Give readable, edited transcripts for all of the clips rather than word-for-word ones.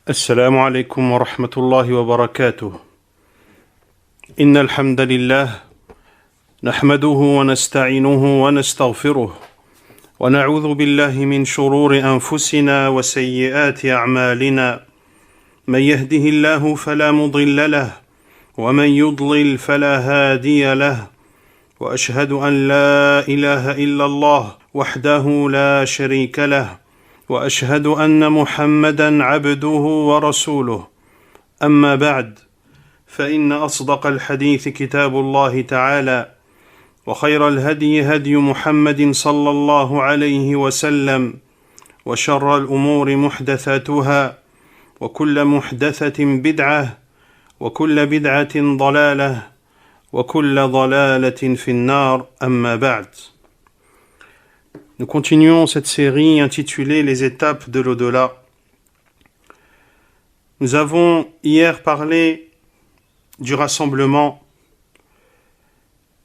السلام عليكم ورحمة الله وبركاته. إن الحمد لله نحمده ونستعينه ونستغفره ونعوذ بالله من شرور أنفسنا وسيئات أعمالنا. من يهده الله فلا مضل له ومن يضلل فلا هادي له وأشهد أن لا إله إلا الله وحده لا شريك له وأشهد أن محمدًا عبده ورسوله. أما بعد فإن أصدق الحديث كتاب الله تعالى وخير الهدي هدي محمد صلى الله عليه وسلم وشر الأمور محدثاتها وكل محدثة بدعة وكل بدعة ضلالة وكل ضلالة في النار. أما بعد. Nous continuons cette série intitulée « Les étapes de l'au-delà ». Nous avons hier parlé du rassemblement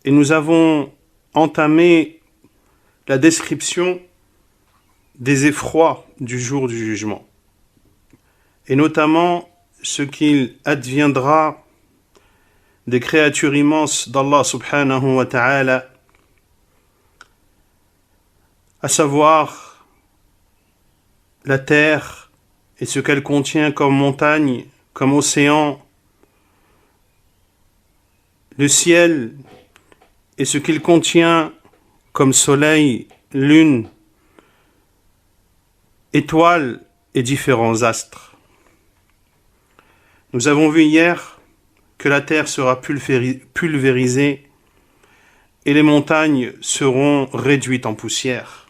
et nous avons entamé la description des effrois du jour du jugement et notamment ce qu'il adviendra des créatures immenses d'Allah subhanahu wa ta'ala, à savoir la terre et ce qu'elle contient comme montagne, comme océan, le ciel et ce qu'il contient comme soleil, lune, étoiles et différents astres. Nous avons vu hier que la terre sera pulvérisée et les montagnes seront réduites en poussière.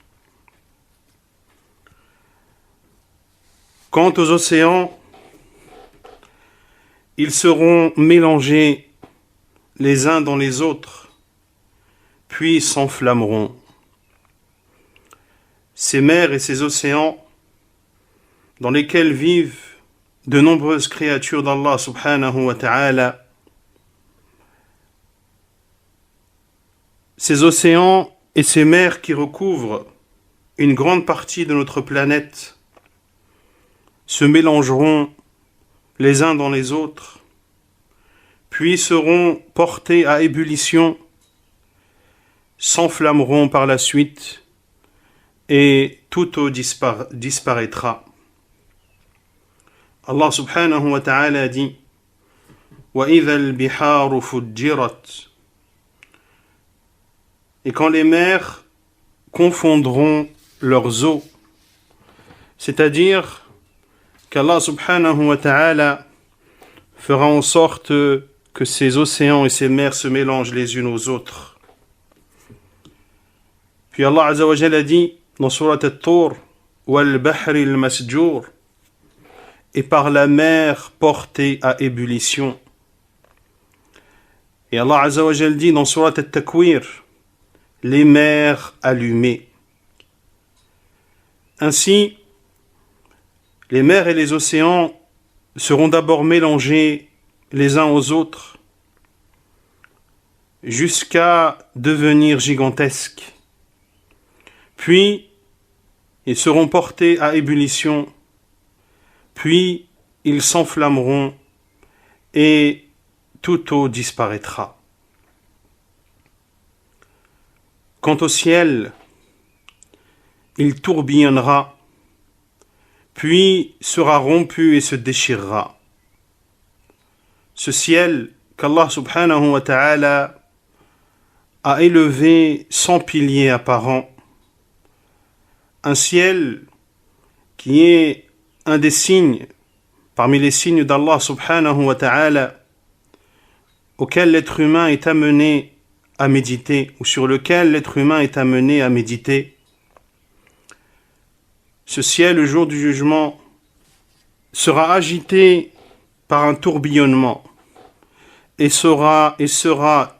Quant aux océans, ils seront mélangés les uns dans les autres, puis s'enflammeront. Ces mers et ces océans, dans lesquels vivent de nombreuses créatures d'Allah subhanahu wa ta'ala, ces océans et ces mers qui recouvrent une grande partie de notre planète se mélangeront les uns dans les autres, puis seront portés à ébullition, s'enflammeront par la suite, et toute eau disparaîtra. Allah subhanahu wa ta'ala dit وَإِذَا الْبِحَارُ فُجِّرَتْ. Et quand les mers confondront leurs eaux, c'est-à-dire qu'Allah subhanahu wa ta'ala fera en sorte que ces océans et ces mers se mélangent les unes aux autres. Puis Allah azza wa jalla a dit dans Surat At-Tur wal bahri al-masjour, et par la mer portée à ébullition. Et Allah azza wa jalla dit dans Surat At-Takwir, les mers allumées. Ainsi, les mers et les océans seront d'abord mélangés les uns aux autres jusqu'à devenir gigantesques. Puis, ils seront portés à ébullition, puis ils s'enflammeront et toute eau disparaîtra. Quant au ciel, il tourbillonnera, puis sera rompu et se déchirera. Ce ciel qu'Allah subhanahu wa ta'ala a élevé sans piliers apparents, un ciel qui est un des signes, parmi les signes d'Allah subhanahu wa ta'ala, auquel l'être humain est amené à méditer, ou sur lequel l'être humain est amené à méditer. Ce ciel, le jour du jugement, sera agité par un tourbillonnement et sera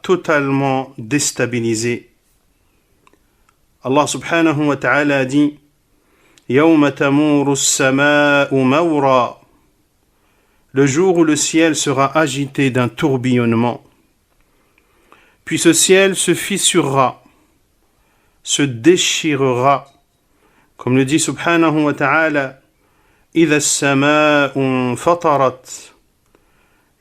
totalement déstabilisé. Allah subhanahu wa ta'ala a dit يَوْمَ تَمُورُ السَّمَاءُ مَوْرًا. Le jour où le ciel sera agité d'un tourbillonnement. Puis ce ciel se fissurera, se déchirera, comme le dit subhanahu wa ta'ala, إذا السماء انفطرت.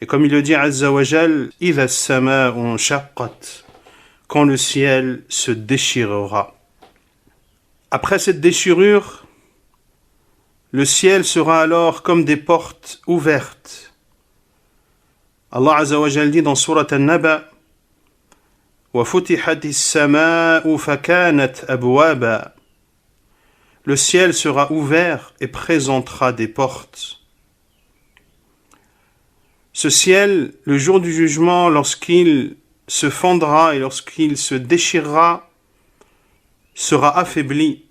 Et comme il le dit Azza wa Jal, إذا السماء انشقت, quand le ciel se déchirera. Après cette déchirure, le ciel sera alors comme des portes ouvertes. Allah Azza wa Jal dit dans Surat An-Naba, وَفُتِحَتِ السَّمَاءُ فَكَانَتْ أَبْوَابًا. Le ciel sera ouvert et présentera des portes. Ce ciel, le jour du jugement, lorsqu'il se fendra et lorsqu'il se déchirera, sera affaibli.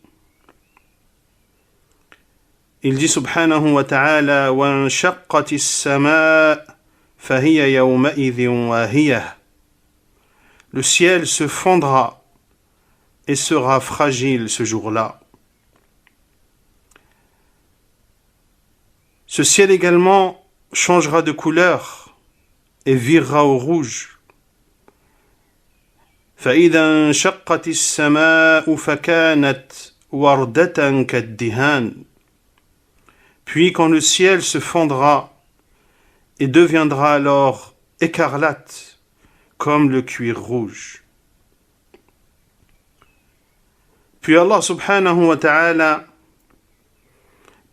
Il dit subhanahu wa ta'ala وَانشَقَّتِ السَّمَاءُ فَهِيَ يَوْمَئِذٍ وَاهِيَةٌ. Le ciel se fendra et sera fragile ce jour-là. Ce ciel également changera de couleur et virera au rouge. فَإِذَا انشَقَّتِ السَّمَاءُ فَكَانَتْ وَرْدَةً كَالدِّهَانِ. Puis quand le ciel se fendra et deviendra alors écarlate, comme le cuir rouge. Puis Allah subhanahu wa ta'ala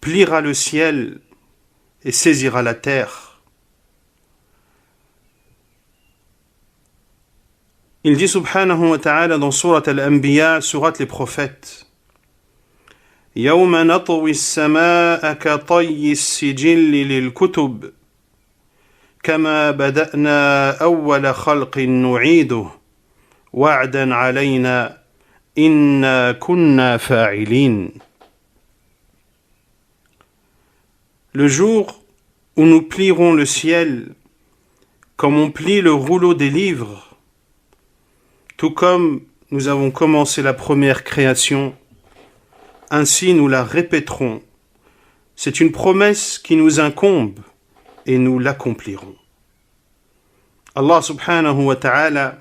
pliera le ciel et saisira la terre. Il dit subhanahu wa ta'ala dans Surat Al-Anbiya, Surat les prophètes, يَوْمَ نَطْوِي السَّمَاءَ كَطَيِّ السِّجِلِّ لِلْكُتُبِ كما بدأنا أول خلق نعيده وعدا علينا إنا كنا فاعلين. Le jour où nous plierons le ciel comme on plie le rouleau des livres, tout comme nous avons commencé la première création, ainsi nous la répéterons. C'est une promesse qui nous incombe et nous l'accomplirons. Allah subhanahu wa ta'ala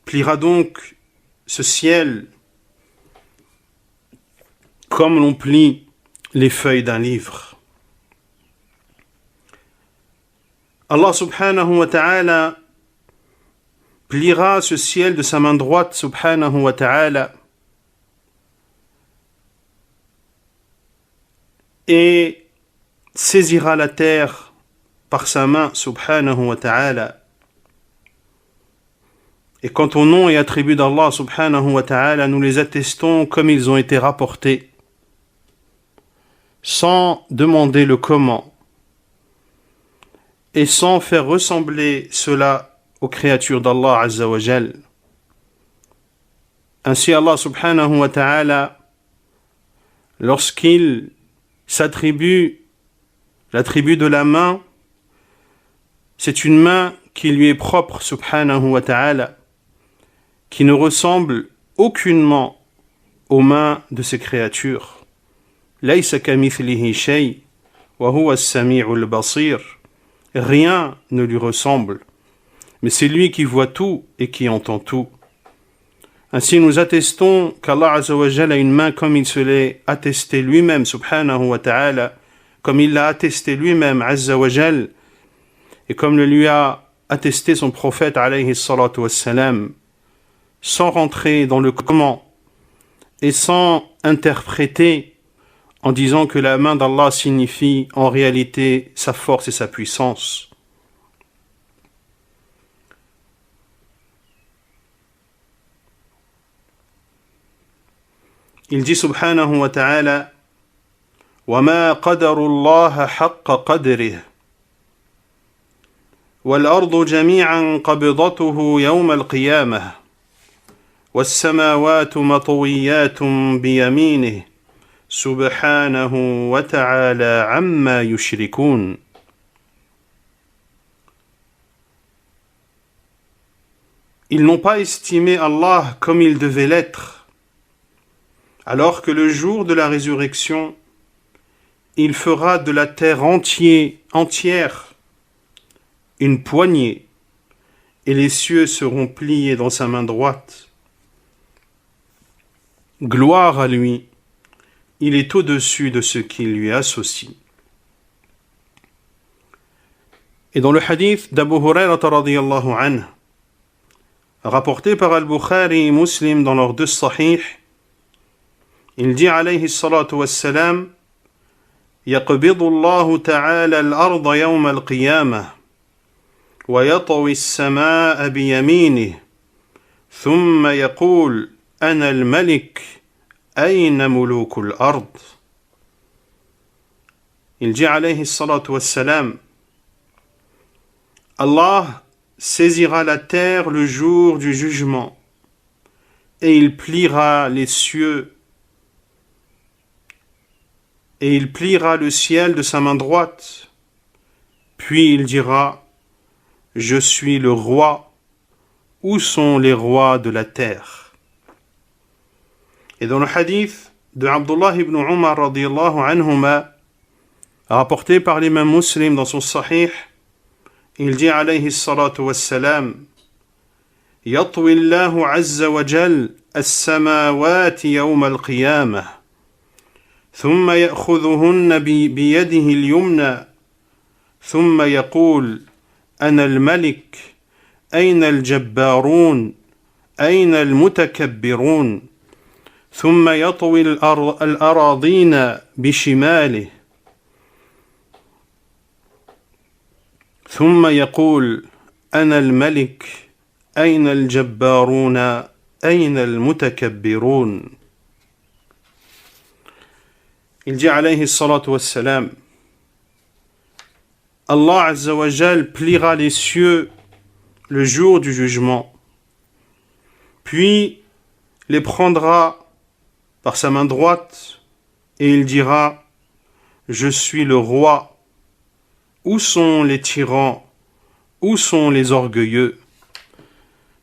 pliera donc ce ciel comme l'on plie les feuilles d'un livre. Allah subhanahu wa ta'ala pliera ce ciel de sa main droite subhanahu wa ta'ala et saisira la terre par sa main subhanahu wa ta'ala. Et quant aux noms et attributs d'Allah subhanahu wa ta'ala, nous les attestons comme ils ont été rapportés, sans demander le comment, et sans faire ressembler cela aux créatures d'Allah azza wa jal. Ainsi Allah subhanahu wa ta'ala, lorsqu'il s'attribue l'attribut de la main, c'est une main qui lui est propre, subhanahu wa ta'ala, qui ne ressemble aucunement aux mains de ses créatures. Laysa kamithlihi shay, wa huwa as-sami'ul basir. Rien ne lui ressemble, mais c'est lui qui voit tout et qui entend tout. Ainsi nous attestons qu'Allah azza wa jalla a une main comme il se l'est attesté lui-même, subhanahu wa ta'ala, comme il l'a attesté lui-même, azza wa jal, et comme le lui a attesté son prophète, alayhi salatu wassalam, sans rentrer dans le comment et sans interpréter en disant que la main d'Allah signifie en réalité sa force et sa puissance. Il dit subhanahu wa ta'ala وَمَا قَدَرُ اللَّهَ حَقَّ قَدْرِهِ وَالْأَرْضُ جَمِيعًا قَبِضَتُهُ يَوْمَ الْقِيَامَةِ وَالسَّمَاوَاتُ مَطْوِيَّاتٌ بِيَمِينِهِ سُبْحَانَهُ وَتَعَالَى عَمَّا يُشْرِكُونَ. Ils n'ont pas estimé Allah comme il devait l'être, alors que le jour de la résurrection, il fera de la terre entière une poignée, et les cieux seront pliés dans sa main droite. Gloire à lui, il est au-dessus de ce qu'il lui associe. Et dans le hadith d'Abu Hurayrata radiyallahu anhu, rapporté par Al-Bukhari et Muslim dans leurs deux sahih, il dit alayhi salatu wassalam: يقبض الله تعالى الأرض يوم القيامة ويطوي السماء بيمينه ثم يقول أنا الملك أين ملوك الأرض. Il dit alayhi salatu wassalam: Allah saisira la terre le jour du jugement et il pliera les cieux et il pliera le ciel de sa main droite. Puis il dira: je suis le roi. Où sont les rois de la terre? Et dans le hadith de Abdullah ibn Umar radiyallahu anhuma, rapporté par l'imam Muslim dans son sahih, il dit alayhi salatu wassalam: يطوي الله عز وجل السماوات يوم القيامة ثم يأخذهن بيده اليمنى ثم يقول أنا الملك أين الجبارون أين المتكبرون ثم يطوي الأراضين بشماله ثم يقول أنا الملك أين الجبارون أين المتكبرون. Il dit alayhi salatu wassalam: Allah Azza wa Jal pliera les cieux le jour du jugement, puis les prendra par sa main droite et il dira: je suis le roi. Où sont les tyrans? Où sont les orgueilleux?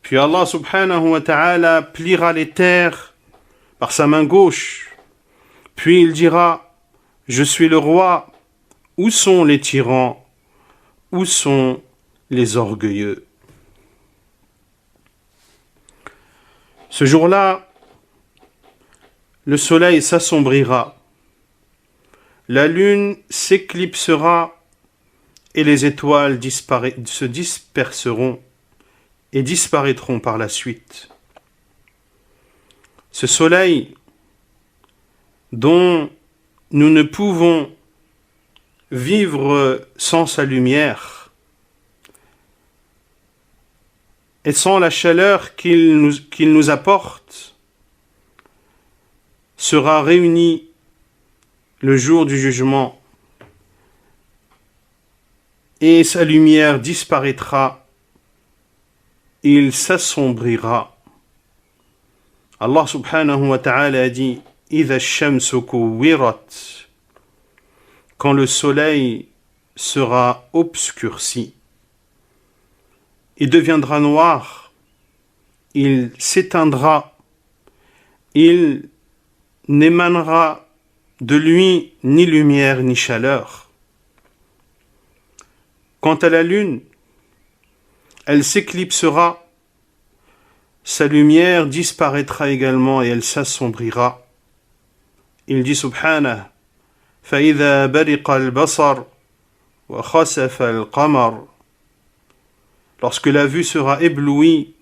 Puis Allah subhanahu wa ta'ala pliera les terres par sa main gauche. Puis il dira: je suis le roi. Où sont les tyrans? Où sont les orgueilleux? Ce jour-là, le soleil s'assombrira, la lune s'éclipsera et les étoiles se disperseront et disparaîtront par la suite. Ce soleil dont nous ne pouvons vivre sans sa lumière et sans la chaleur qu'il nous apporte, sera réuni le jour du jugement et sa lumière disparaîtra, il s'assombrira. Allah subhanahu wa ta'ala a dit: إِذَا الشَّمْسُ كُوِّرَتْ, quand le soleil sera obscurci, il deviendra noir, il s'éteindra, il n'émanera de lui ni lumière ni chaleur. Quant à la lune, elle s'éclipsera, sa lumière disparaîtra également et elle s'assombrira. Il dit subhanahu: فَإِذَا بَرِقَ الْبَصَرُ وَخَسَفَ الْقَمَرُ, lorsque la vue sera éblouie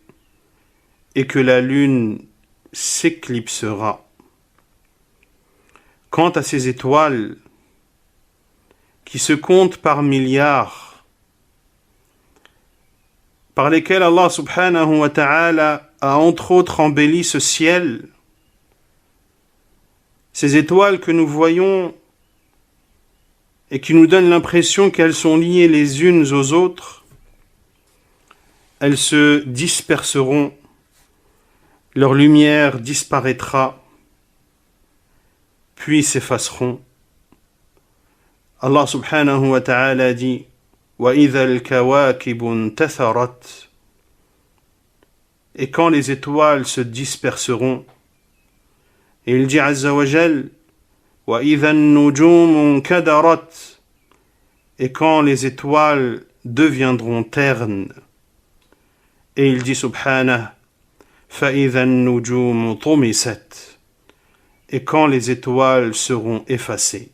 et que la lune s'éclipsera. Quant à ces étoiles qui se comptent par milliards, par lesquelles Allah subhanahu wa ta'ala a entre autres embelli ce ciel, ces étoiles que nous voyons et qui nous donnent l'impression qu'elles sont liées les unes aux autres, elles se disperseront, leur lumière disparaîtra, puis s'effaceront. Allah subhanahu wa ta'ala dit: وَإِذَا الْكَوَاكِبُ انْتَثَرَتْ, et quand les étoiles se disperseront. Et il dit azza wa jal: وَإِذَا النُّجُومُ انْكَدَرَتْ, et quand les étoiles deviendront ternes. Et il dit subhanahu: فَإِذَا النُّجُومُ طُمِسَتْ, et quand les étoiles seront effacées.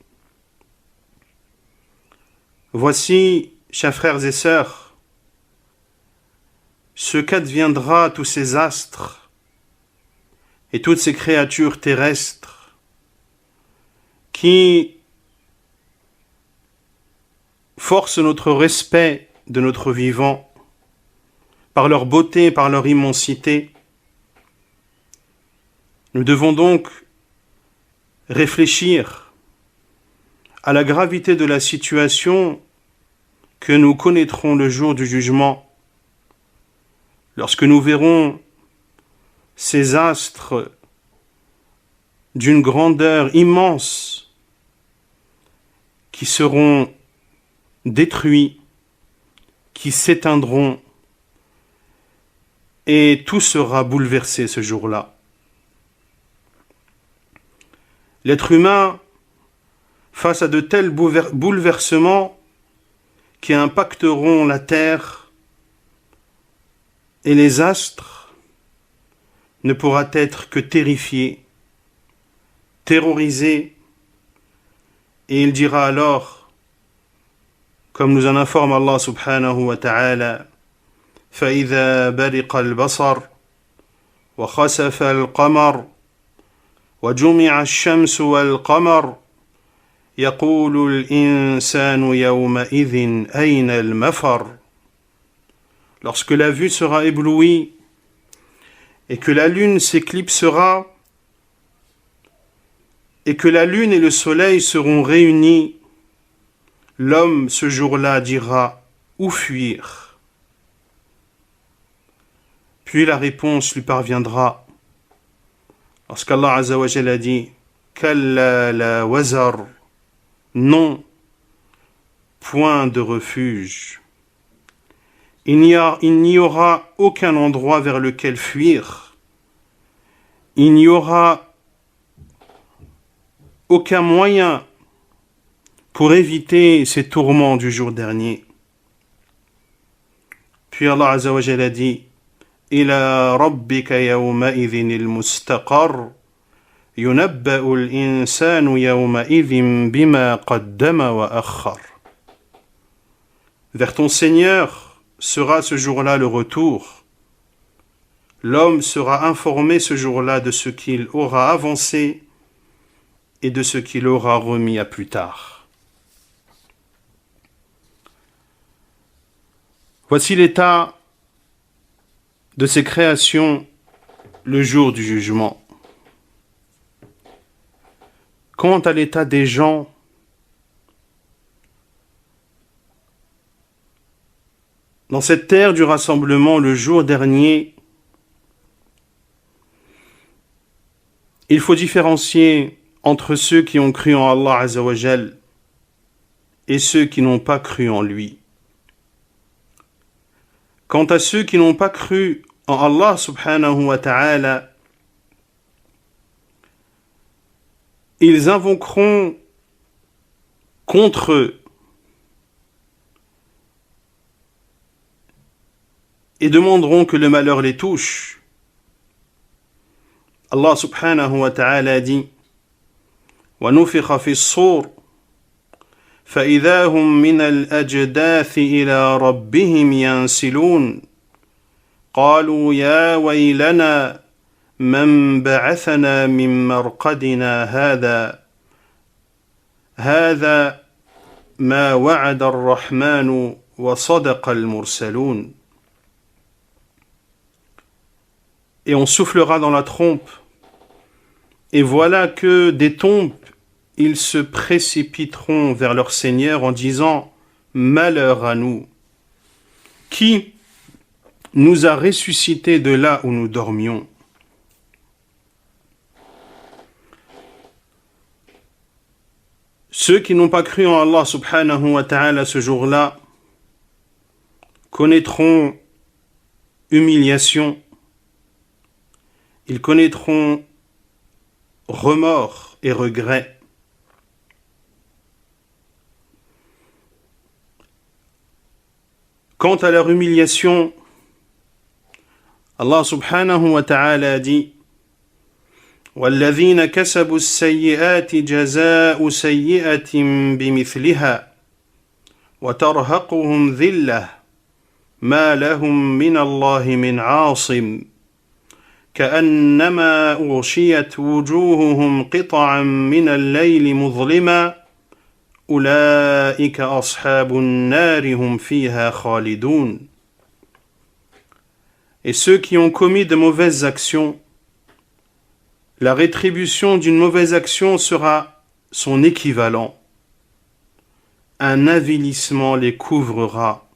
Voici, chers frères et sœurs, ce qu'adviendra tous ces astres et toutes ces créatures terrestres qui forcent notre respect de notre vivant par leur beauté, par leur immensité. Nous devons donc réfléchir à la gravité de la situation que nous connaîtrons le jour du jugement, lorsque nous verrons ces astres d'une grandeur immense qui seront détruits, qui s'éteindront, et tout sera bouleversé ce jour-là. L'être humain, face à de tels bouleversements qui impacteront la terre et les astres, ne pourra être que terrifié, terrorisé, et il dira alors, comme nous en informe Allah subhanahu wa ta'ala, فإذا برق البصر وخسف القمر وجمع الشمس والقمر يقول الإنسان يومئذ أين المفر. Lorsque la vue sera éblouie et que la lune s'éclipsera et que la lune et le soleil seront réunis, l'homme ce jour-là dira « Où fuir ?» Puis la réponse lui parviendra lorsqu'Allah Azza wa Jalla a dit « Kalla la wazar » non, point de refuge. Il n'y aura aucun endroit vers lequel fuir. Il n'y aura aucun moyen pour éviter ces tourments du jour dernier. Puis Allah Azza wa Jalla dit إلى ربك يومئذ المستقر ينبأ الإنسان يومئذ بما قدم وأخر. Vers ton Seigneur sera ce jour-là le retour. L'homme sera informé ce jour-là de ce qu'il aura avancé et de ce qu'il aura remis à plus tard. Voici l'état de ces créations le jour du jugement. Quant à l'état des gens, dans cette terre du rassemblement le jour dernier, il faut différencier entre ceux qui ont cru en Allah Azza wa Jal et ceux qui n'ont pas cru en lui. Quant à ceux qui n'ont pas cru en Allah subhanahu wa ta'ala, ils invoqueront contre eux et demanderont que le malheur les touche. Allah subhanahu wa ta'ala dit وَنُفِخَ فِي الصُّورِ فإذا هم من الأجداث إلى ربهم ينسلون قالوا يا ويلنا من بعثنا من مرقدنا هذا ما وعد الرحمن وصدق المرسلون. Et on soufflera dans la trompe, et voilà que des tombes ils se précipiteront vers leur Seigneur en disant « Malheur à nous ! Qui nous a ressuscités de là où nous dormions ?» Ceux qui n'ont pas cru en Allah subhanahu wa ta'ala ce jour-là connaîtront humiliation, ils connaîtront remords et regrets. Quant à leur humiliation, Allah subhanahu wa ta'ala dit والذين كسبوا السيئات جزاء سيئة بمثلها وترهقهم ذلة ما لهم من الله من عاصم كأنما أغشيت وجوههم قطعا من الليل مظلما أولئك أصحاب النار هم فيها خالدون. Et ceux qui ont commis de mauvaises actions, la rétribution d'une mauvaise action sera son équivalent. Un avilissement les couvrera.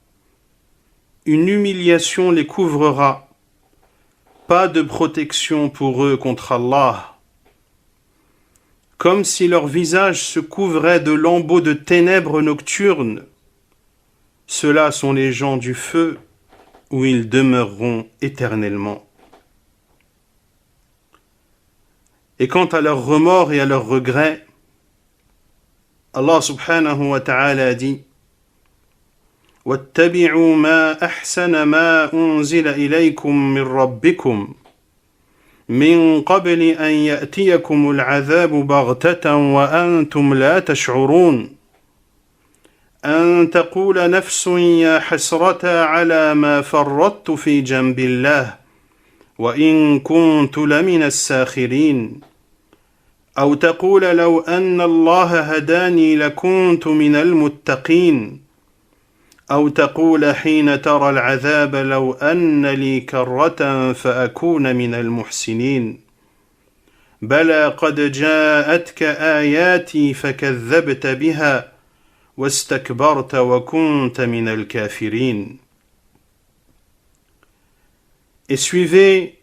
Une humiliation les couvrera. Pas de protection pour eux contre Allah. Comme si leur visage se couvrait de lambeaux de ténèbres nocturnes. Ceux-là sont les gens du feu, où ils demeureront éternellement. Et quant à leur remords et à leurs regrets, Allah subhanahu wa ta'ala dit وَاتَّبِعُوا مَا أَحْسَنَ مَا أُنزِلَ إِلَيْكُم مِّن رَّبِّكُمْ مِن قَبْلِ أَن يَأْتِيَكُمُ الْعَذَابُ بَغْتَةً وَأَنتُمْ لَا تَشْعُرُونَ أَن تَقُولَ نَفْسٌ يَا حَسْرَتَا عَلَى مَا فَرَّطتُ فِي جَنبِ اللَّهِ وَإِن كُنتُ لَمِنَ السَّاخِرِينَ أو تقول لو أن الله هداني لكنت من المتقين أو تقول حين ترى العذاب لو أن لي كرة فأكون من المحسنين بلى قد جاءتك آياتي فكذبت بها واستكبرت وكنت من الكافرين. Et suivez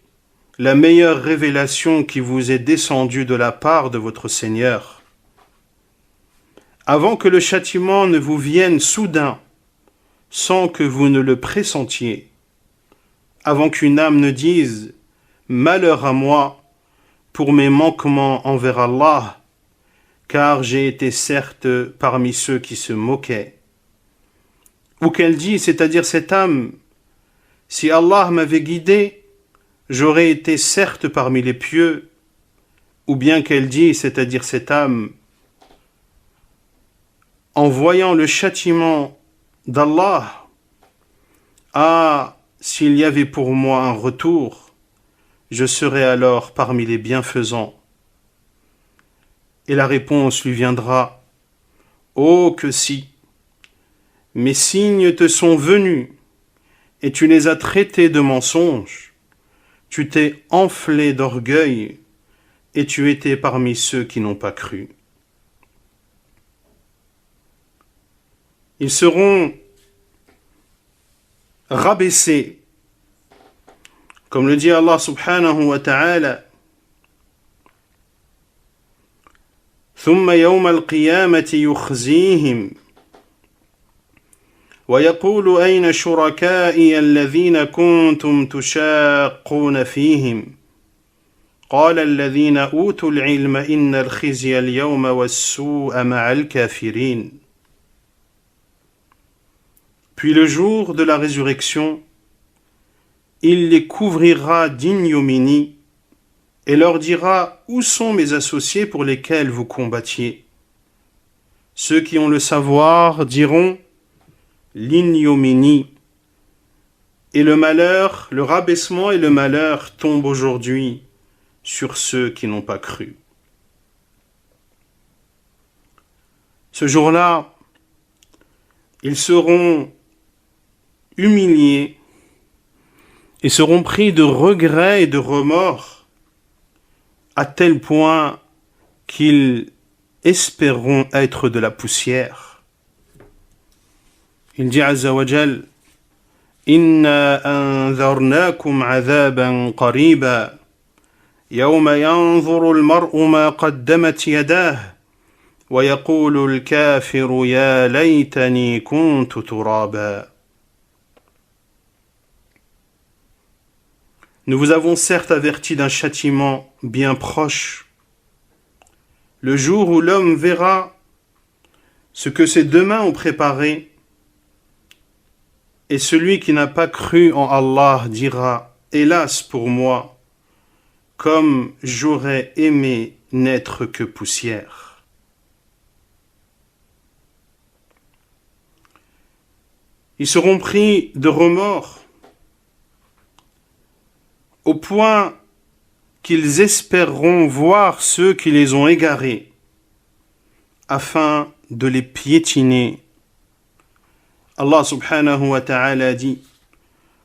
la meilleure révélation qui vous est descendue de la part de votre Seigneur, avant que le châtiment ne vous vienne soudain, sans que vous ne le pressentiez, avant qu'une âme ne dise « Malheur à moi pour mes manquements envers Allah, car j'ai été certes parmi ceux qui se moquaient. » Ou qu'elle dit, c'est-à-dire cette âme, « Si Allah m'avait guidé, j'aurais été certes parmi les pieux. » Ou bien qu'elle dit, c'est-à-dire cette âme, « En voyant le châtiment d'Allah, ah, s'il y avait pour moi un retour, je serais alors parmi les bienfaisants. » Et la réponse lui viendra, « Oh que si, mes signes te sont venus, et tu les as traités de mensonges, tu t'es enflé d'orgueil, et tu étais parmi ceux qui n'ont pas cru. » Ils seront rabaissés, comme le dit Allah subhanahu wa ta'ala, ثم يوم القيامة يخزيهم ويقول أين شركائي الذين كنتم تشاقون فيهم قال الذين أوتوا العلم إن الخزي اليوم والسوء مع الكافرين. Puis le jour de la résurrection, il les couvrira d'ignominie et leur dira « Où sont mes associés pour lesquels vous combattiez ?» Ceux qui ont le savoir diront « L'ignominie et le malheur, le rabaissement et le malheur tombent aujourd'hui sur ceux qui n'ont pas cru. » Ce jour-là, ils seront humiliés et seront pris de regrets et de remords à tel point qu'ils espéreront être de la poussière. Il dit Azza wa Jal, Inna anzarnakum azaban qariba, yawma yanzuru al-mar'u ma qaddamat yadah, wa yaqulu al-kafiru ya laytani kuntu turaba. Nous vous avons certes averti d'un châtiment bien proche, le jour où l'homme verra ce que ses deux mains ont préparé, et celui qui n'a pas cru en Allah dira « Hélas pour moi, comme j'aurais aimé n'être que poussière. Ils seront pris de remords au point qu'ils espéreront voir ceux qui les ont égarés afin de les piétiner. Allah subhanahu wa ta'ala dit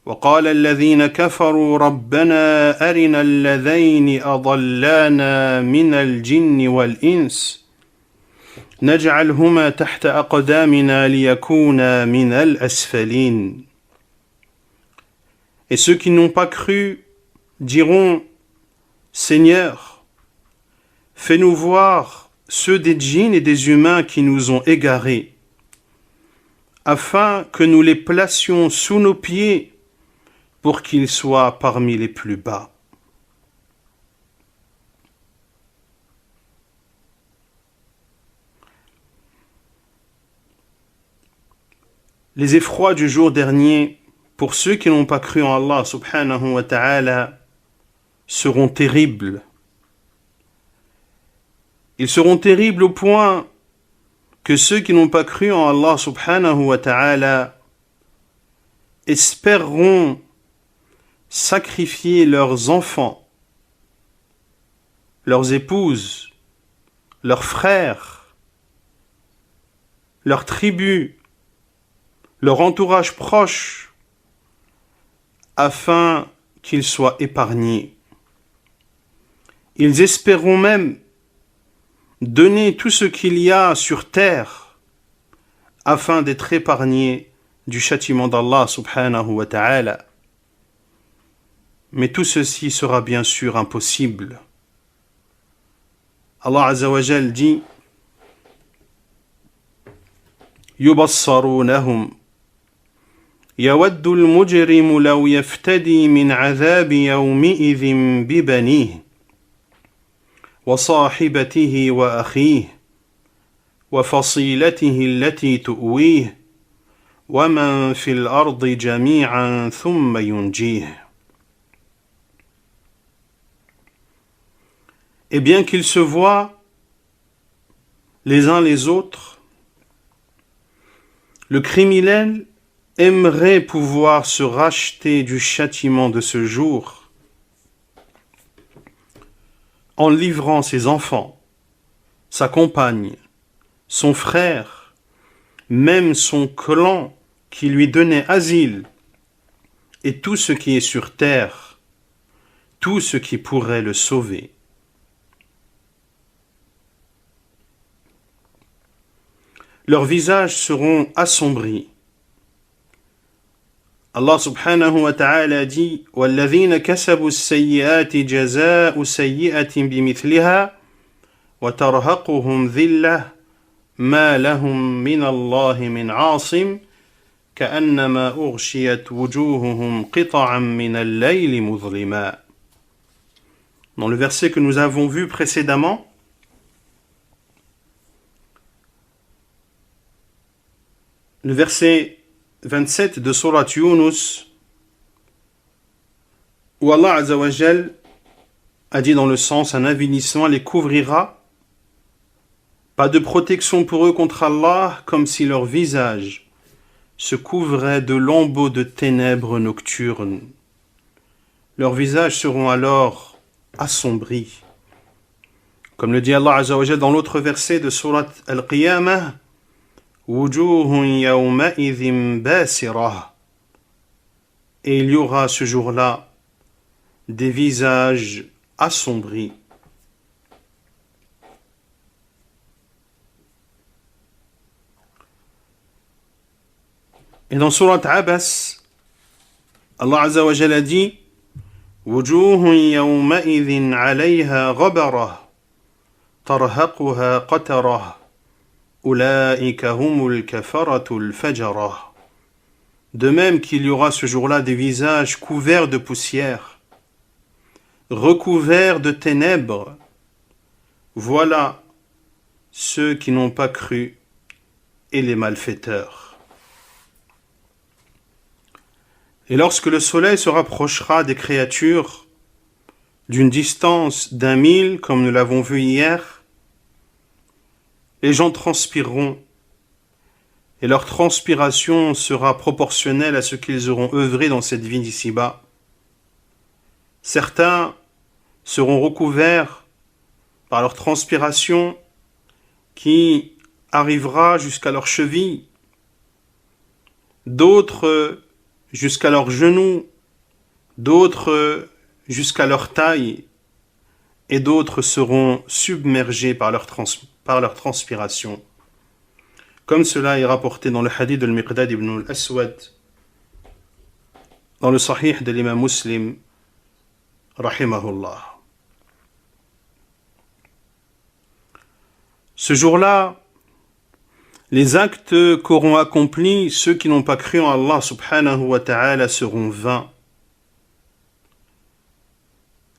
وقال الذين كفروا ربنا أرنا اللذين أضلانا من الجن والإنس نجعلهما تحت أقدامنا ليكونا من الأسفلين. Et ceux qui n'ont pas cru diront, Seigneur, fais-nous voir ceux des djinns et des humains qui nous ont égarés, afin que nous les placions sous nos pieds pour qu'ils soient parmi les plus bas. Les effrois du jour dernier, pour ceux qui n'ont pas cru en Allah subhanahu wa ta'ala, seront terribles. Ils seront terribles au point que ceux qui n'ont pas cru en Allah subhanahu wa ta'ala espéreront sacrifier leurs enfants, leurs épouses, leurs frères, leurs tribus, leur entourage proche, afin qu'ils soient épargnés. Ils espéreront même donner tout ce qu'il y a sur terre afin d'être épargnés du châtiment d'Allah subhanahu wa ta'ala. Mais tout ceci sera bien sûr impossible. Allah azza wa jal dit يبصرونهم يود المجرم لو يفتدي من عذاب يومئذ ببنيه وصاحبته وأخيه وفصيلته التي تؤويه ومن في الأرض جميعا ثم ينجيه. Et bien qu'ils se voient les uns les autres, le criminel aimerait pouvoir se racheter du châtiment de ce jour en livrant ses enfants, sa compagne, son frère, même son clan qui lui donnait asile, et tout ce qui est sur terre, tout ce qui pourrait le sauver. Leurs visages seront assombris. Allah subhanahu wa ta'ala dit وَالَّذِينَ كَسَبُوا السَّيِّئَاتِ جَزَاءُ سَيِّئَةٍ بِمِثْلِهَا وَتَرْهَقُهُمْ ذِلَّةٌ مَا لَهُم مِّنَ اللَّهِ مِنْ عَاصِمٍ كَأَنَّمَا أُغْشِيَتْ وُجُوهُهُمْ قِطَعًا مِّنَ اللَّيْلِ مُظْلِمًا. Dans le verset que nous avons vu précédemment, le verset 27 de Surat Yunus, où Allah Azza wa Jal a dit dans le sens un avilissement les couvrira, pas de protection pour eux contre Allah, comme si leur visage se couvrait de lambeaux de ténèbres nocturnes. Leurs visages seront alors assombris. Comme le dit Allah Azza wa Jal dans l'autre verset de Surat Al-Qiyamah, وُجُوهٌ يَوْمَئِذٍ بَاسِرَةٌ. Et il y aura ce jour-là des visages assombris. Et dans Surat Abas, Allah Azza wa Jalla dit وُجُوهٌ يَوْمَئِذٍ عَلَيْهَا غَبَرَةٌ تَرْهَقُهَا قَتَرَةٌ أُولَئِكَ هُمُ الْكَفَرَةُ الْفَجَرَةُ. De même qu'il y aura ce jour-là des visages couverts de poussière, recouverts de ténèbres. Voilà ceux qui n'ont pas cru et les malfaiteurs. Et lorsque le soleil se rapprochera des créatures, d'une distance d'1 mille, comme nous l'avons vu hier, les gens transpireront et leur transpiration sera proportionnelle à ce qu'ils auront œuvré dans cette vie d'ici-bas. Certains seront recouverts par leur transpiration qui arrivera jusqu'à leurs chevilles, d'autres jusqu'à leurs genoux, d'autres jusqu'à leur taille, et d'autres seront submergés par leur transpiration. Comme cela est rapporté dans le hadith de Al-Miqdad ibn al-Aswad, dans le sahih de l'imam Muslim, rahimahullah. Ce jour-là, les actes qu'auront accomplis ceux qui n'ont pas cru en Allah subhanahu wa ta'ala seront vains.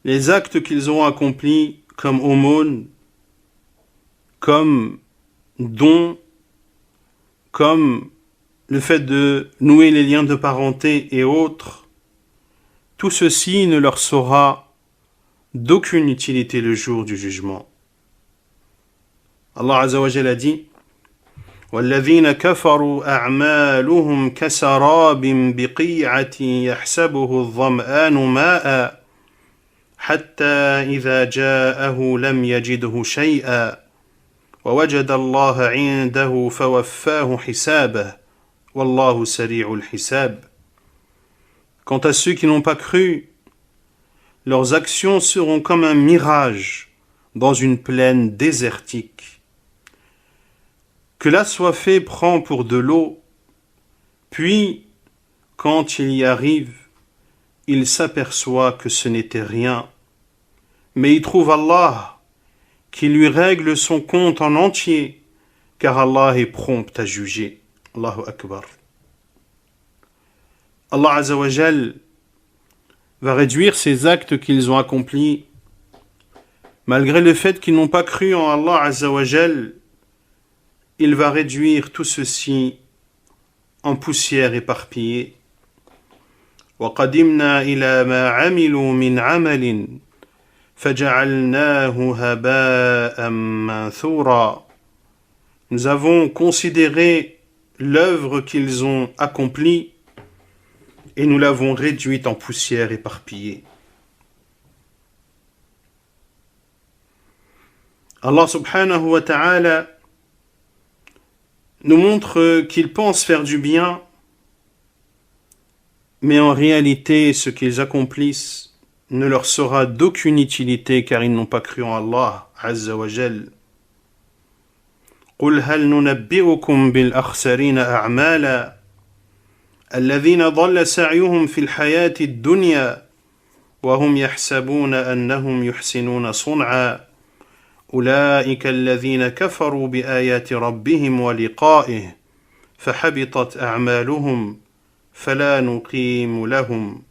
Les actes qu'ils auront accomplis comme aumône, comme don, comme le fait de nouer les liens de parenté et autres, tout ceci ne leur sera d'aucune utilité le jour du jugement. Allah Azza wa Jalla a dit وَالَّذِينَ كَفَرُوا أَعْمَالُهُمْ كَسَرَابٍ بِقِيعَةٍ يَحْسَبُهُ الظَّمْآنُ مَاءً حَتَّى إِذَا جَاءَهُ لَمْ يَجِدْهُ شَيْئًا وَوَجَدَ اللَّهَ عِندَهُ فَوَفَّاهُ حِسَابَهُ وَاللَّهُ سَرِيعُ الْحِسَابِ. Quant à ceux qui n'ont pas cru, leurs actions seront comme un mirage dans une plaine désertique. Que l'assoiffé prend pour de l'eau, puis, quand il y arrive, il s'aperçoit que ce n'était rien, mais il trouve Allah qui lui règle son compte en entier, car Allah est prompt à juger. Allahu Akbar. Allah Azza wa Jal va réduire ces actes qu'ils ont accomplis, malgré le fait qu'ils n'ont pas cru en Allah Azza wa Jal. Il va réduire tout ceci en poussière éparpillée. وَقَدِمْنَا إِلَى مَا عَمِلُوا مِنْ عَمَلٍ فَجَعَلْنَاهُ هَبَاءً مَنْثُورًا. Nous avons considéré l'œuvre qu'ils ont accomplie et nous l'avons réduite en poussière éparpillée. Allah subhanahu wa ta'ala nous montre qu'ils pensent faire du bien, mais en réalité, ce qu'ils accomplissent ne leur sera d'aucune utilité car ils n'ont pas cru en Allah Azza wa Jal. قُلْ هَلْ نُنَبِّئُكُمْ بِالْأَخْسَرِينَ أَعْمَالًا الَّذِينَ ضَلَّ سَعْيُهُمْ فِي الْحَيَاةِ الدُّنْيَا وَهُمْ يَحْسَبُونَ أَنَّهُمْ يُحْسِنُونَ صُنْعًا أولئك الذين كفروا بآيات ربهم ولقائه فحبطت أعمالهم فلا نقيم لهم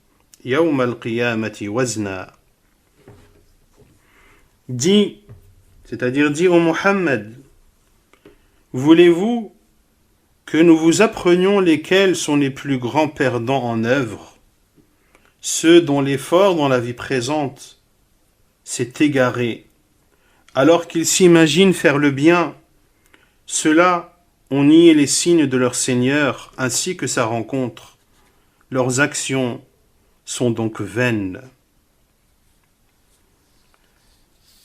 يوم القيامة وزنا. Dis, c'est-à-dire dis au Muhammad, voulez-vous que nous vous apprenions lesquels sont les plus grands perdants en œuvre, ceux dont l'effort dans la vie présente s'est égaré alors qu'ils s'imaginent faire le bien, ceux-là ont nié les signes de leur Seigneur ainsi que sa rencontre. Leurs actions sont donc vaines.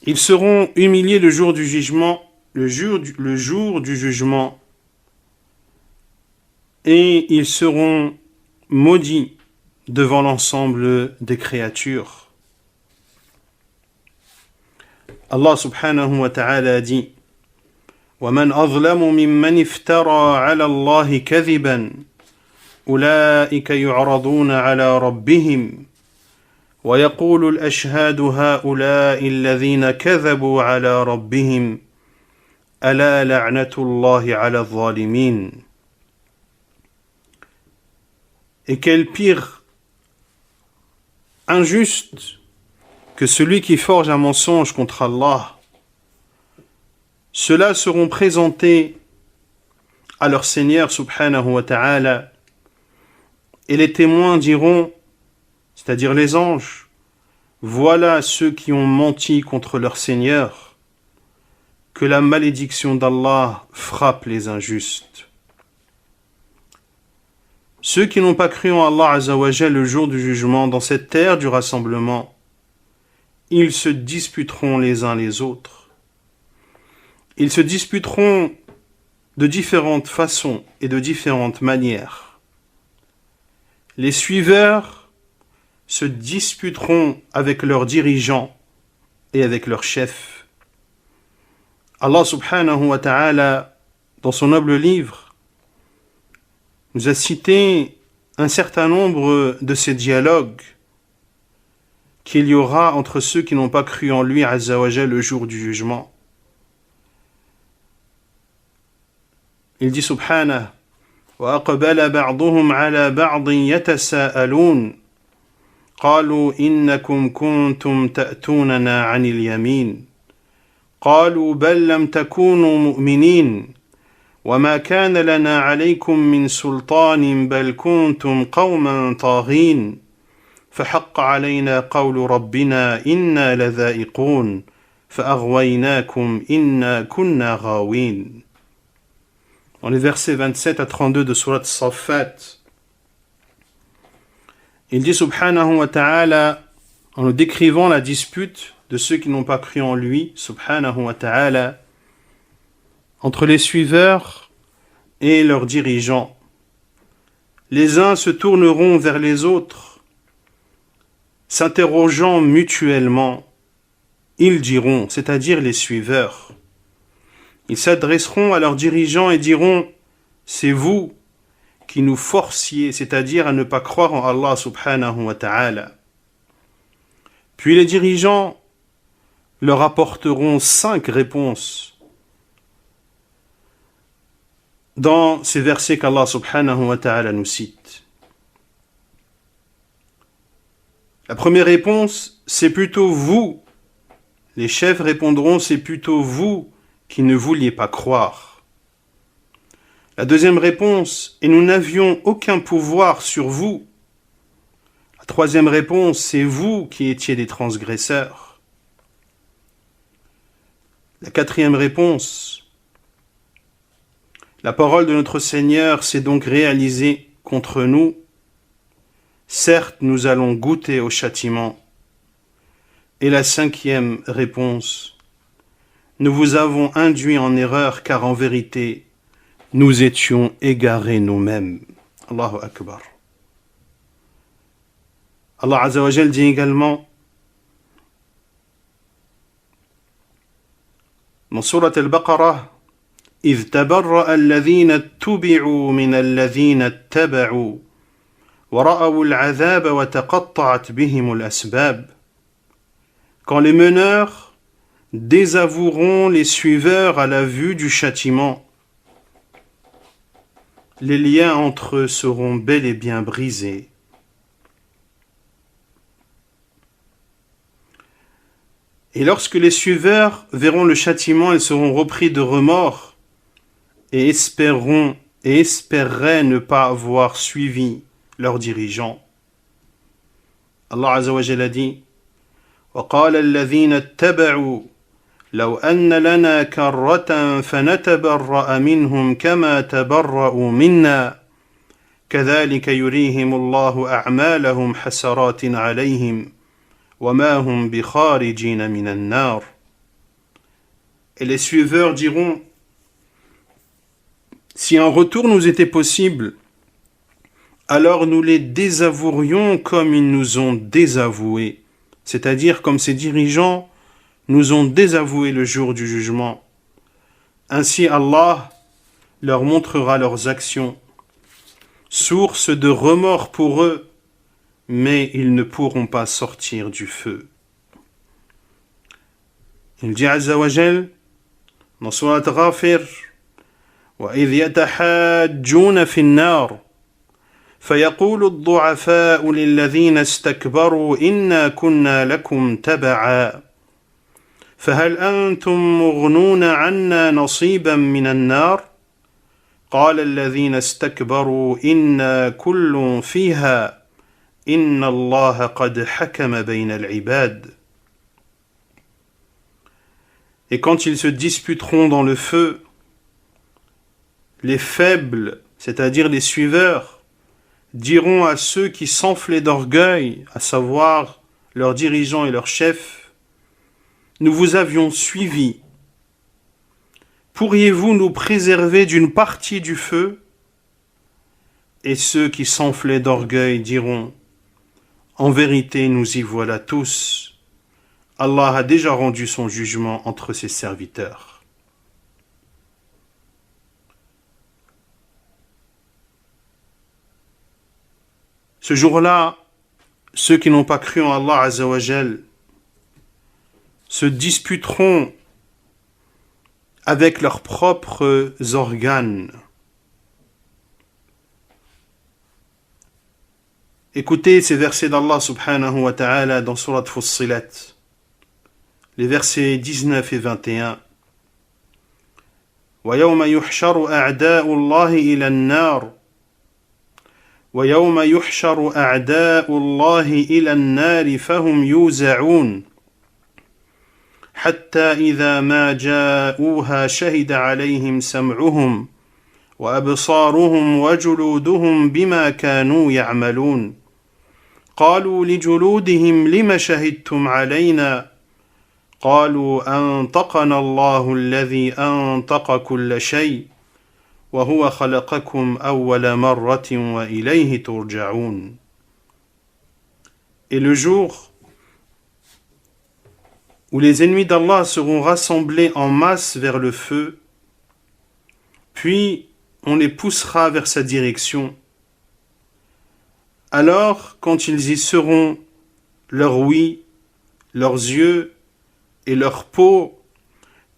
Ils seront humiliés le jour du jugement, le jour du jugement, et ils seront maudits devant l'ensemble des créatures. Allah subhanahu wa ta'ala dit وَمَنْ أَظْلَمُ مِمَّنِ افْتَرَى عَلَى اللَّهِ كَذِبًا أُولَئِكَ يُعْرَضُونَ عَلَى رَبِّهِمْ وَيَقُولُ الْأَشْهَادُ هَؤُلَاءِ الَّذِينَ كَذَبُوا عَلَى رَبِّهِمْ أَلَا لَعْنَةُ اللَّهِ عَلَى الظَّالِمِينَ. Et quel pire injuste que celui qui forge un mensonge contre Allah. Ceux-là seront présentés à leur Seigneur subhanahu wa ta'ala et les témoins diront, c'est-à-dire les anges, Voilà ceux qui ont menti contre leur Seigneur, que la malédiction d'Allah frappe les injustes. Ceux qui n'ont pas cru en Allah Azzawajal le jour du jugement, dans cette terre du rassemblement, ils se disputeront les uns les autres. Ils se disputeront de différentes façons et de différentes manières. Les suiveurs se disputeront avec leurs dirigeants et avec leurs chefs. Allah subhanahu wa ta'ala, dans son noble livre, nous a cité un certain nombre de ces dialogues qu'il y aura entre ceux qui n'ont pas cru en lui, Azza wa Jal, le jour du jugement. Il dit subhanahu وَأَقْبَلَ بَعْضُهُمْ عَلَى بَعْضٍ يَتَسَاءَلُونَ قالوا إنكم كنتم تأتوننا عن اليمين قالوا بل لم تكونوا مؤمنين وما كان لنا عليكم من سلطان بل كنتم قوما طاغين فحق علينا قول ربنا إنا لذائقون فأغويناكم إنا كنا غاوين. Dans les versets 27 à 32 de Surat Saffat, il dit subhanahu wa ta'ala, en nous décrivant la dispute de ceux qui n'ont pas cru en lui, subhanahu wa ta'ala, entre les suiveurs et leurs dirigeants. Les uns se tourneront vers les autres, s'interrogeant mutuellement. Ils diront, c'est-à-dire les suiveurs. Ils s'adresseront à leurs dirigeants et diront, c'est vous qui nous forciez, c'est-à-dire à ne pas croire en Allah subhanahu wa ta'ala. Puis les dirigeants leur apporteront 5 réponses dans ces versets qu'Allah subhanahu wa ta'ala nous cite. La première réponse, c'est plutôt vous. Les chefs répondront, c'est plutôt vous qui ne vouliez pas croire. La deuxième réponse, et nous n'avions aucun pouvoir sur vous. La troisième réponse, c'est vous qui étiez des transgresseurs. La quatrième réponse, la parole de notre Seigneur s'est donc réalisée contre nous. Certes, nous allons goûter au châtiment. Et la cinquième réponse, nous vous avons induit en erreur car en vérité, nous étions égarés nous-mêmes. Allahu Akbar. Allah Azza wa Jal dit également dans Surat Al-Baqarah إذ تبرأ الذين اتبعوا من الذين اتبعوا ورأوا العذاب وتقطعت بهم الأسباب. Quand les meneurs désavoueront les suiveurs à la vue du châtiment, les liens entre eux seront bel et bien brisés. Et lorsque les suiveurs verront le châtiment, ils seront repris de remords et espéreraient ne pas avoir suivi leurs dirigeants. Allah Azza wa Jalla dit وَقَالَ الَّذِينَ اتَّبَعُوا لو أن لنا كرة فنتبرأ منهم كما تبرأوا منا كذلك يريهم الله أعمالهم حسرات عليهم وما هم بخارجين من النار. Et les suiveurs diront, si un retour nous était possible, alors nous les désavouerions comme ils nous ont désavoués, c'est-à-dire comme ces dirigeants nous ont désavoués le jour du jugement. Ainsi Allah leur montrera leurs actions, source de remords pour eux, mais ils ne pourront pas sortir du feu. Il dit Azza wa Jal dans Surat Ghafir وَإِذْ يَتَحَاجُّونَ فِي النَّارِ فيقول الضعفاء للذين استكبروا إنا كنا لكم تبعا فهل أنتم مغنون عنا نصيبا من النار قال الذين استكبروا إنا كل فيها Inna Allah qad hakama bayna al-ibad. Et quand ils se disputeront dans le feu, les faibles, c'est-à-dire les suiveurs, diront à ceux qui s'enflaient d'orgueil, à savoir leurs dirigeants et leurs chefs, « Nous vous avions suivis. Pourriez-vous nous préserver d'une partie du feu ?» Et ceux qui s'enflaient d'orgueil diront, « En vérité, nous y voilà tous. Allah a déjà rendu son jugement entre ses serviteurs. » Ce jour-là, ceux qui n'ont pas cru en Allah Azza wa Jal se disputeront avec leurs propres organes. Écoutez ces versets d'Allah subhanahu wa ta'ala dans Surat Fussilat, les versets 19 et 21. وَيَوْمَ يُحْشَرُ أَعْدَاءُ اللَّهِ إِلَى النَّارِ وَيَوْمَ يُحْشَرُ أَعْدَاءُ اللَّهِ إِلَى النَّارِ فَهُمْ يُوزَعُونَ حَتَّى إِذَا مَا جَاءُوهَا شَهِدَ عَلَيْهِمْ سَمْعُهُمْ وَأَبْصَارُهُمْ وَجُلُودُهُمْ بِمَا كَانُوا يَعْمَلُونَ قالوا لجلودهم لم شهدتم علينا قالوا أنطقنا الله الذي أنطق كل شيء وهو خلقكم أول مرة وإليه ترجعون. Et le jour où les ennemis d'Allah seront rassemblés en masse vers le feu, puis on les poussera vers sa direction. Alors, quand ils y seront, leur ouïe, leurs yeux et leur peau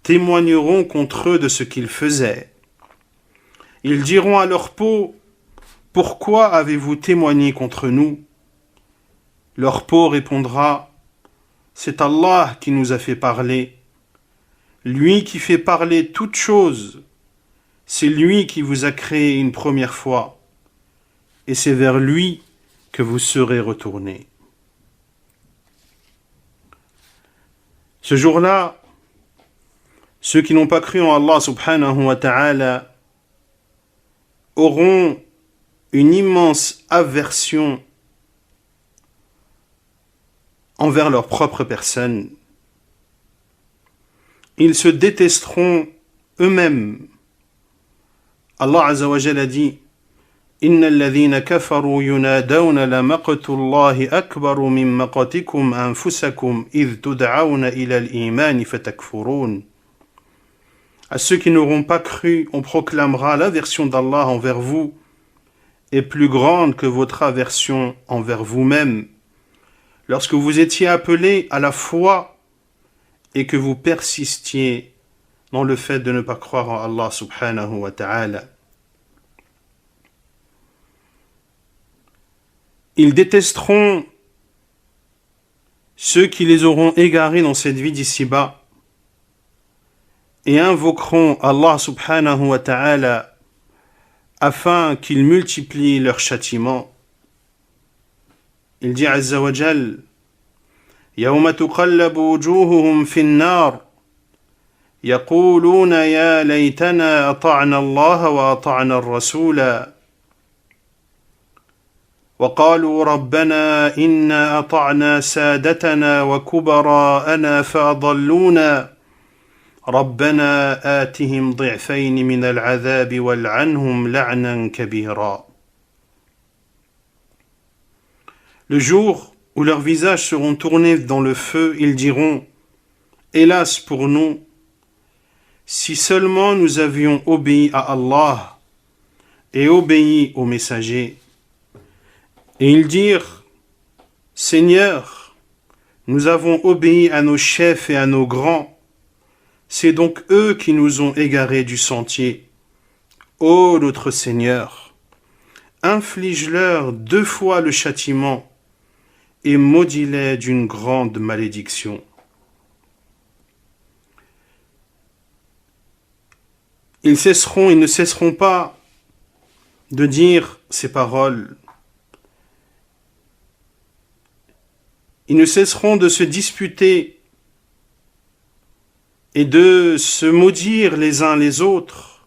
témoigneront contre eux de ce qu'ils faisaient. Ils diront à leur peau, « Pourquoi avez-vous témoigné contre nous ?» Leur peau répondra, « C'est Allah qui nous a fait parler. Lui qui fait parler toutes choses, c'est lui qui vous a créé une première fois, et c'est vers lui que vous serez retournés. » Ce jour-là, ceux qui n'ont pas cru en Allah subhanahu wa ta'ala auront une immense aversion envers leur propre personne. Ils se détesteront eux-mêmes. Allah Azza wa Jalla dit إن الذين كفروا ينادون لمقت الله أكبر من مقتكم أنفسكم إذ تدعون إلى الإيمان فتكفرون. À ceux qui n'auront pas cru, on proclamera l'aversion d'Allah envers vous est plus grande que votre aversion envers vous-même lorsque vous étiez appelés à la foi et que vous persistiez dans le fait de ne pas croire en Allah subhanahu wa ta'ala. Ils détesteront ceux qui les auront égarés dans cette vie d'ici-bas et invoqueront Allah subhanahu wa ta'ala afin qu'il multiplie leur châtiment. Il dit Azza wa Jal يَوْمَ تُقَلَّبُ وُجُوهُهُمْ فِي النَّارِ يَقُولُونَ يَا لَيْتَنَا أَطَعْنَا اللَّهَ وَأَطَعْنَا الرَّسُولَ وقالوا ربنا إنا أطعنا سادتنا وكبراءنا فأضلونا ربنا آتهم ضعفين من العذاب والعنهم لعنا كبيرا. Le jour où leurs visages seront tournés dans le feu, ils diront « Hélas pour nous, si seulement nous avions obéi à Allah et obéi aux messagers. » Et ils dirent, « Seigneur, nous avons obéi à nos chefs et à nos grands. C'est donc eux qui nous ont égarés du sentier. Ô notre Seigneur, inflige-leur 2 fois le châtiment et maudis-les d'une grande malédiction. » Ils ne cesseront pas de dire ces paroles. Ils ne cesseront de se disputer et de se maudire les uns les autres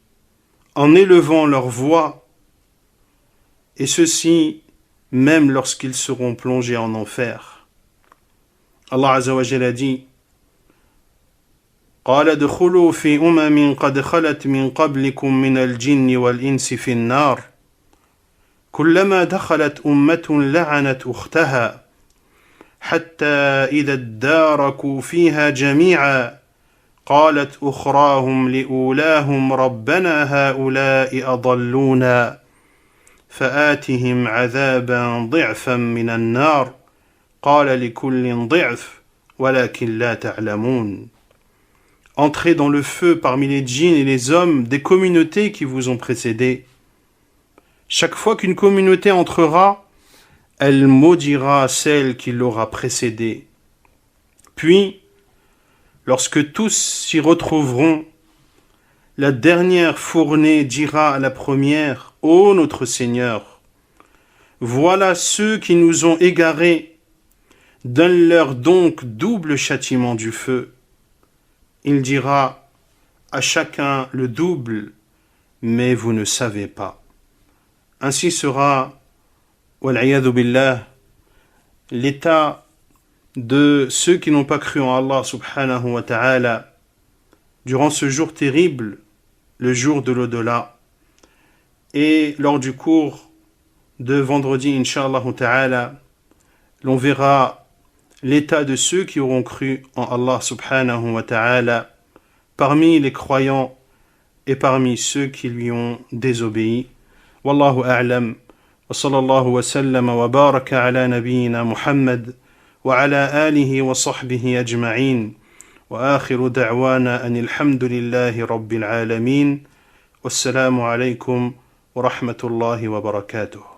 en élevant leur voix, et ceci même lorsqu'ils seront plongés en enfer. Allah Azza wa Jalla dit: قال ادخلوا في قد خلت من قبلكم من الجن والإنس في النار كلما دخلت لعنت أختها حتى إذا اداركوا فيها جميعا قالت أخراهم لأولاهم ربنا هؤلاء أضلونا فآتهم عذابا ضعفا من النار قال لكل ضعف ولكن لا تعلمون. Entrez dans le feu parmi les djinns et les hommes des communautés qui vous ont précédés. Chaque fois qu'une communauté entrera, elle maudira celle qui l'aura précédée. Puis, lorsque tous s'y retrouveront, la dernière fournée dira à la première: Ô notre Seigneur, voilà ceux qui nous ont égarés, donne-leur donc double châtiment du feu. Il dira à chacun le double, mais vous ne savez pas. Ainsi sera, wal'iyadhu billah, l'état de ceux qui n'ont pas cru en Allah subhanahu wa ta'ala durant ce jour terrible, le jour de l'au-delà. Et lors du cours de vendredi, Inch'Allah ta'ala, l'on verra l'état de ceux qui auront cru en Allah subhanahu wa ta'ala parmi les croyants et parmi ceux qui lui ont désobéi. Wallahu a'lam. Wa sallallahu wa sallam wa baraka ala nabiyyina Muhammad wa ala alihi wa sahbihi ajma'in. Wa akhiru da'wana anil hamdulillahi rabbil alamin. Wassalamu alaykum wa rahmatullahi wa barakatuh.